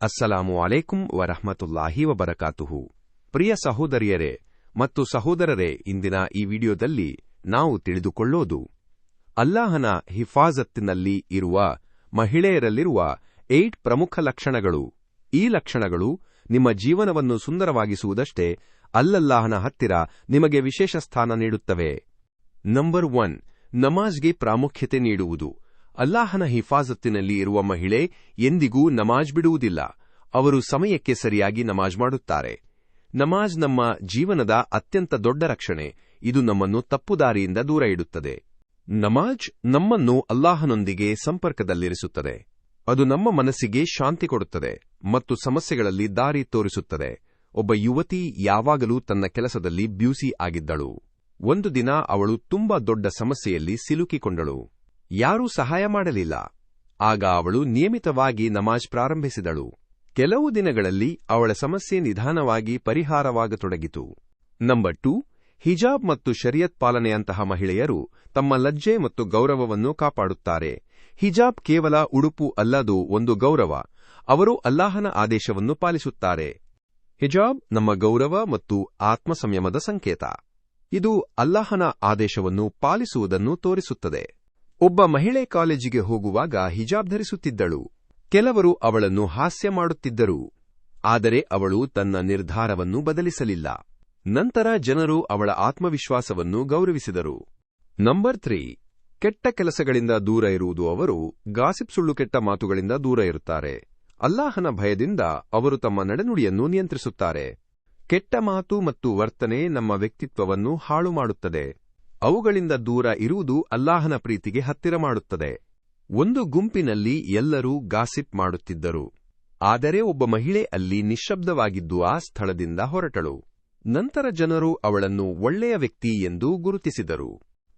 ಅಸ್ಸಲಾಮು ಅಲೈಕುಂ ವರಹಮತುಲ್ಲಾಹಿ ವಬರಕಾತುಹು. ಪ್ರಿಯ ಸಹೋದರಿಯರೇ ಮತ್ತು ಸಹೋದರರೇ, ಇಂದಿನ ಈ ವಿಡಿಯೋದಲ್ಲಿ ನಾವು ತಿಳಿದುಕೊಳ್ಳೋದು ಅಲ್ಲಾಹನ ಹಿಫಾಜತ್ತಿನಲ್ಲಿ ಇರುವ ಮಹಿಳೆಯರಲ್ಲಿರುವ 8 ಪ್ರಮುಖ ಲಕ್ಷಣಗಳು. ಈ ಲಕ್ಷಣಗಳು ನಿಮ್ಮ ಜೀವನವನ್ನು ಸುಂದರವಾಗಿಸುವುದಷ್ಟೇ ಅಲ್ಲಲ್ಲಾಹನ ಹತ್ತಿರ ನಿಮಗೆ ವಿಶೇಷ ಸ್ಥಾನ ನೀಡುತ್ತವೆ. ನಂಬರ್ 1, ನಮಾಜ್ಗೆ ಪ್ರಾಮುಖ್ಯತೆ ನೀಡುವುದು. ಅಲ್ಲಾಹನ ಹಿಫಾಜತ್ತಿನಲ್ಲಿ ಇರುವ ಮಹಿಳೆ ಎಂದಿಗೂ ನಮಾಜ್ ಬಿಡುವುದಿಲ್ಲ. ಅವರು ಸಮಯಕ್ಕೆ ಸರಿಯಾಗಿ ನಮಾಜ್ ಮಾಡುತ್ತಾರೆ. ನಮಾಜ್ ನಮ್ಮ ಜೀವನದ ಅತ್ಯಂತ ದೊಡ್ಡ ರಕ್ಷಣೆ. ಇದು ನಮ್ಮನ್ನು ತಪ್ಪುದಾರಿಯಿಂದ ದೂರ ಇಡುತ್ತದೆ. ನಮಾಜ್ ನಮ್ಮನ್ನು ಅಲ್ಲಾಹನೊಂದಿಗೆ ಸಂಪರ್ಕದಲ್ಲಿರಿಸುತ್ತದೆ. ಅದು ನಮ್ಮ ಮನಸ್ಸಿಗೆ ಶಾಂತಿ ಕೊಡುತ್ತದೆ ಮತ್ತು ಸಮಸ್ಯೆಗಳಲ್ಲಿ ದಾರಿ ತೋರಿಸುತ್ತದೆ. ಒಬ್ಬ ಯುವತಿ ಯಾವಾಗಲೂ ತನ್ನ ಕೆಲಸದಲ್ಲಿ ಬ್ಯೂಸಿ ಆಗಿದ್ದಳು. ಒಂದು ದಿನ ಅವಳು ತುಂಬಾ ದೊಡ್ಡ ಸಮಸ್ಯೆಯಲ್ಲಿ ಸಿಲುಕಿಕೊಂಡಳು. ಯಾರೂ ಸಹಾಯ ಮಾಡಲಿಲ್ಲ. ಆಗ ಅವಳು ನಿಯಮಿತವಾಗಿ ನಮಾಜ್ ಪ್ರಾರಂಭಿಸಿದಳು. ಕೆಲವು ದಿನಗಳಲ್ಲಿ ಅವಳ ಸಮಸ್ಯೆ ನಿಧಾನವಾಗಿ ಪರಿಹಾರವಾಗತೊಡಗಿತು. ನಂಬರ್ 2, ಹಿಜಾಬ್ ಮತ್ತು ಶರಿಯತ್ ಪಾಲನೆಯಂತಹ ಮಹಿಳೆಯರು ತಮ್ಮ ಲಜ್ಜೆ ಮತ್ತು ಗೌರವವನ್ನು ಕಾಪಾಡುತ್ತಾರೆ. ಹಿಜಾಬ್ ಕೇವಲ ಉಡುಪು ಅಲ್ಲದು, ಒಂದು ಗೌರವ. ಅವರು ಅಲ್ಲಾಹನ ಆದೇಶವನ್ನು ಪಾಲಿಸುತ್ತಾರೆ. ಹಿಜಾಬ್ ನಮ್ಮ ಗೌರವ ಮತ್ತು ಆತ್ಮ ಸಂಯಮದ ಸಂಕೇತ. ಇದು ಅಲ್ಲಾಹನ ಆದೇಶವನ್ನು ಪಾಲಿಸುವುದನ್ನು ತೋರಿಸುತ್ತದೆ. ಒಬ್ಬ ಮಹಿಳೆ ಕಾಲೇಜಿಗೆ ಹೋಗುವಾಗ ಹಿಜಾಬ್ ಧರಿಸುತ್ತಿದ್ದಳು. ಕೆಲವರು ಅವಳನ್ನು ಹಾಸ್ಯ ಮಾಡುತ್ತಿದ್ದರು, ಆದರೆ ಅವಳು ತನ್ನ ನಿರ್ಧಾರವನ್ನು ಬದಲಿಸಲಿಲ್ಲ. ನಂತರ ಜನರು ಅವಳ ಆತ್ಮವಿಶ್ವಾಸವನ್ನು ಗೌರವಿಸಿದರು. ನಂಬರ್ 3, ಕೆಟ್ಟ ಕೆಲಸಗಳಿಂದ ದೂರ ಇರುವುದು. ಅವರು ಗಾಸಿಪ್, ಸುಳ್ಳು, ಕೆಟ್ಟ ಮಾತುಗಳಿಂದ ದೂರ ಇರುತ್ತಾರೆ. ಅಲ್ಲಾಹನ ಭಯದಿಂದ ಅವರು ತಮ್ಮ ನಡೆನುಡಿಯನ್ನು ನಿಯಂತ್ರಿಸುತ್ತಾರೆ. ಕೆಟ್ಟ ಮಾತು ಮತ್ತು ವರ್ತನೆ ನಮ್ಮ ವ್ಯಕ್ತಿತ್ವವನ್ನು ಹಾಳು ಮಾಡುತ್ತದೆ. ಅವುಗಳಿಂದ ದೂರ ಇರುವುದು ಅಲ್ಲಾಹನ ಪ್ರೀತಿಗೆ ಹತ್ತಿರ ಮಾಡುತ್ತದೆ. ಒಂದು ಗುಂಪಿನಲ್ಲಿ ಎಲ್ಲರೂ ಗಾಸಿಪ್ ಮಾಡುತ್ತಿದ್ದರು, ಆದರೆ ಒಬ್ಬ ಮಹಿಳೆ ಅಲ್ಲಿ ನಿಶ್ಶಬ್ದವಾಗಿದ್ದು ಆ ಸ್ಥಳದಿಂದ ಹೊರಟಳು. ನಂತರ ಜನರು ಅವಳನ್ನು ಒಳ್ಳೆಯ ವ್ಯಕ್ತಿ ಎಂದು ಗುರುತಿಸಿದರು.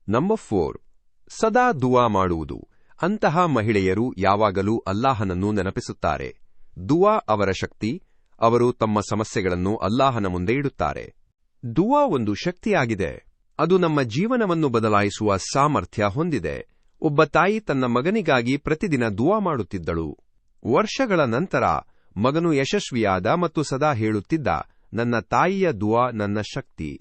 ನಂಬರ್ 4, ಸದಾ ದುವಾ ಮಾಡುವುದು. ಅಂತಹ ಮಹಿಳೆಯರು ಯಾವಾಗಲೂ ಅಲ್ಲಾಹನನ್ನು ನೆನಪಿಸುತ್ತಾರೆ. ದುವಾ ಅವರ ಶಕ್ತಿ. ಅವರು ತಮ್ಮ ಸಮಸ್ಯೆಗಳನ್ನು ಅಲ್ಲಾಹನ ಮುಂದೆ ಇಡುತ್ತಾರೆ. ದುವಾ ಒಂದು ಶಕ್ತಿಯಾಗಿದೆ. ಅದು ನಮ್ಮ ಜೀವನವನ್ನು ಬದಲಾಯಿಸುವ ಸಾಮರ್ಥ್ಯ ಹೊಂದಿದೆ. ಒಬ್ಬ ತಾಯಿ ತನ್ನ ಮಗನಿಗಾಗಿ ಪ್ರತಿದಿನ ದುವಾ ಮಾಡುತ್ತಿದ್ದಳು. ವರ್ಷಗಳ ನಂತರ ಮಗನು ಯಶಸ್ವಿಯಾದ ಮತ್ತು ಸದಾ ಹೇಳುತ್ತಿದ್ದ, ನನ್ನ ತಾಯಿಯ ದುವಾ ನನ್ನ ಶಕ್ತಿ.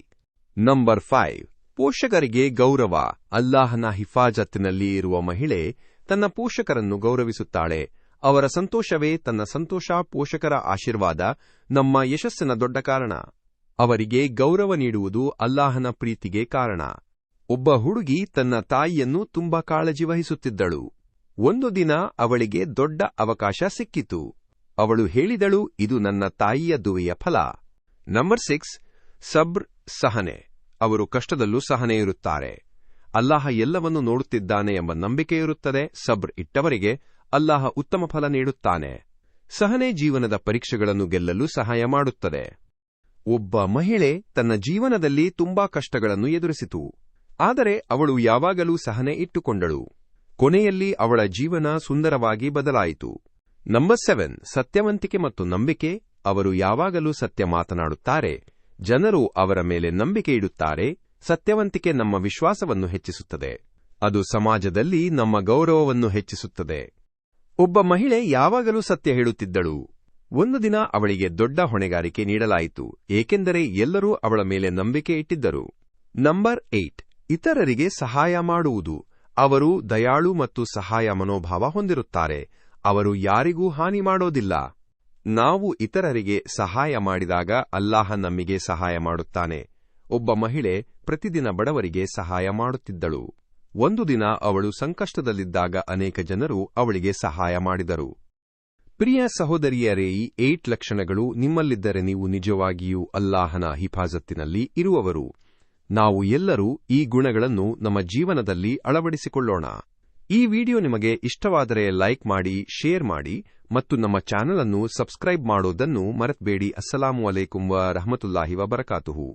ನಂಬರ್ 5, ಪೋಷಕರಿಗೆ ಗೌರವ. ಅಲ್ಲಾಹನ ಹಿಫಾಜತ್ತಿನಲ್ಲಿ ಇರುವ ಮಹಿಳೆ ತನ್ನ ಪೋಷಕರನ್ನು ಗೌರವಿಸುತ್ತಾಳೆ. ಅವರ ಸಂತೋಷವೇ ತನ್ನ ಸಂತೋಷ. ಪೋಷಕರ ಆಶೀರ್ವಾದ ನಮ್ಮ ಯಶಸ್ಸಿನ ದೊಡ್ಡ ಕಾರಣ. ಅವರಿಗೆ ಗೌರವ ನೀಡುವುದು ಅಲ್ಲಾಹನ ಪ್ರೀತಿಗೆ ಕಾರಣ. ಒಬ್ಬ ಹುಡುಗಿ ತನ್ನ ತಾಯಿಯನ್ನು ತುಂಬಾ ಕಾಳಜಿ ವಹಿಸುತ್ತಿದ್ದಳು. ಒಂದು ದಿನ ಅವಳಿಗೆ ದೊಡ್ಡ ಅವಕಾಶ ಸಿಕ್ಕಿತು. ಅವಳು ಹೇಳಿದಳು, ಇದು ನನ್ನ ತಾಯಿಯ ದುವೆಯ ಫಲ. ನಂಬರ್ 6, ಸಬ್ರ್, ಸಹನೆ. ಅವರು ಕಷ್ಟದಲ್ಲೂ ಸಹನೆ ಇರುತ್ತಾರೆ. ಅಲ್ಲಾಹ ಎಲ್ಲವನ್ನೂ ನೋಡುತ್ತಿದ್ದಾನೆ ಎಂಬ ನಂಬಿಕೆ ಇರುತ್ತದೆ. ಸಬ್ರ್ ಇಟ್ಟವರಿಗೆ ಅಲ್ಲಾಹ ಉತ್ತಮ ಫಲ ನೀಡುತ್ತಾನೆ. ಸಹನೆ ಜೀವನದ ಪರೀಕ್ಷೆಗಳನ್ನು ಗೆಲ್ಲಲು ಸಹಾಯ ಮಾಡುತ್ತದೆ. ಒಬ್ಬ ಮಹಿಳೆ ತನ್ನ ಜೀವನದಲ್ಲಿ ತುಂಬಾ ಕಷ್ಟಗಳನ್ನು ಎದುರಿಸಿತು, ಆದರೆ ಅವಳು ಯಾವಾಗಲೂ ಸಹನೆ ಇಟ್ಟುಕೊಂಡಳು. ಕೊನೆಯಲ್ಲಿ ಅವಳ ಜೀವನ ಸುಂದರವಾಗಿ ಬದಲಾಯಿತು. ನಂಬರ್ 7, ಸತ್ಯವಂತಿಕೆ ಮತ್ತು ನಂಬಿಕೆ. ಅವರು ಯಾವಾಗಲೂ ಸತ್ಯ ಮಾತನಾಡುತ್ತಾರೆ. ಜನರು ಅವರ ಮೇಲೆ ನಂಬಿಕೆ ಇಡುತ್ತಾರೆ. ಸತ್ಯವಂತಿಕೆ ನಮ್ಮ ವಿಶ್ವಾಸವನ್ನು ಹೆಚ್ಚಿಸುತ್ತದೆ. ಅದು ಸಮಾಜದಲ್ಲಿ ನಮ್ಮ ಗೌರವವನ್ನು ಹೆಚ್ಚಿಸುತ್ತದೆ. ಒಬ್ಬ ಮಹಿಳೆ ಯಾವಾಗಲೂ ಸತ್ಯ ಹೇಳುತ್ತಿದ್ದಳು. ಒಂದು ದಿನ ಅವಳಿಗೆ ದೊಡ್ಡ ಹೊಣೆಗಾರಿಕೆ ನೀಡಲಾಯಿತು, ಏಕೆಂದರೆ ಎಲ್ಲರೂ ಅವಳ ಮೇಲೆ ನಂಬಿಕೆ ಇಟ್ಟಿದ್ದರು. ನಂಬರ್ 8, ಇತರರಿಗೆ ಸಹಾಯ ಮಾಡುವುದು. ಅವರು ದಯಾಳು ಮತ್ತು ಸಹಾಯ ಮನೋಭಾವ ಹೊಂದಿರುತ್ತಾರೆ. ಅವರು ಯಾರಿಗೂ ಹಾನಿ ಮಾಡೋದಿಲ್ಲ. ನಾವು ಇತರರಿಗೆ ಸಹಾಯ ಮಾಡಿದಾಗ ಅಲ್ಲಾಹ ನಮಗೆ ಸಹಾಯ ಮಾಡುತ್ತಾನೆ. ಒಬ್ಬ ಮಹಿಳೆ ಪ್ರತಿದಿನ ಬಡವರಿಗೆ ಸಹಾಯ ಮಾಡುತ್ತಿದ್ದಳು. ಒಂದು ದಿನ ಅವಳು ಸಂಕಷ್ಟದಲ್ಲಿದ್ದಾಗ ಅನೇಕ ಜನರು ಅವಳಿಗೆ ಸಹಾಯ ಮಾಡಿದರು. ಪ್ರಿಯ ಸಹೋದರಿಯರೇ, ಈ 8 ಲಕ್ಷಣಗಳು ನಿಮ್ಮಲ್ಲಿದ್ದರೆ ನೀವು ನಿಜವಾಗಿಯೂ ಅಲ್ಲಾಹನ ಹಿಫಾಜತ್ತಿನಲ್ಲಿ ಇರುವವರು. ನಾವು ಎಲ್ಲರೂ ಈ ಗುಣಗಳನ್ನು ನಮ್ಮ ಜೀವನದಲ್ಲಿ ಅಳವಡಿಸಿಕೊಳ್ಳೋಣ. ಈ ವಿಡಿಯೋ ನಿಮಗೆ ಇಷ್ಟವಾದರೆ ಲೈಕ್ ಮಾಡಿ, ಶೇರ್ ಮಾಡಿ ಮತ್ತು ನಮ್ಮ ಚಾನೆಲ್ ಅನ್ನು ಸಬ್ಸ್ಕ್ರೈಬ್ ಮಾಡೋದನ್ನು ಮರೆತಬೇಡಿ. ಅಸ್ಸಲಾಮು ಅಲೈಕುಂ ವರಹಮತುಲ್ಲಾಹಿ ವಬರಕಾತುಹು.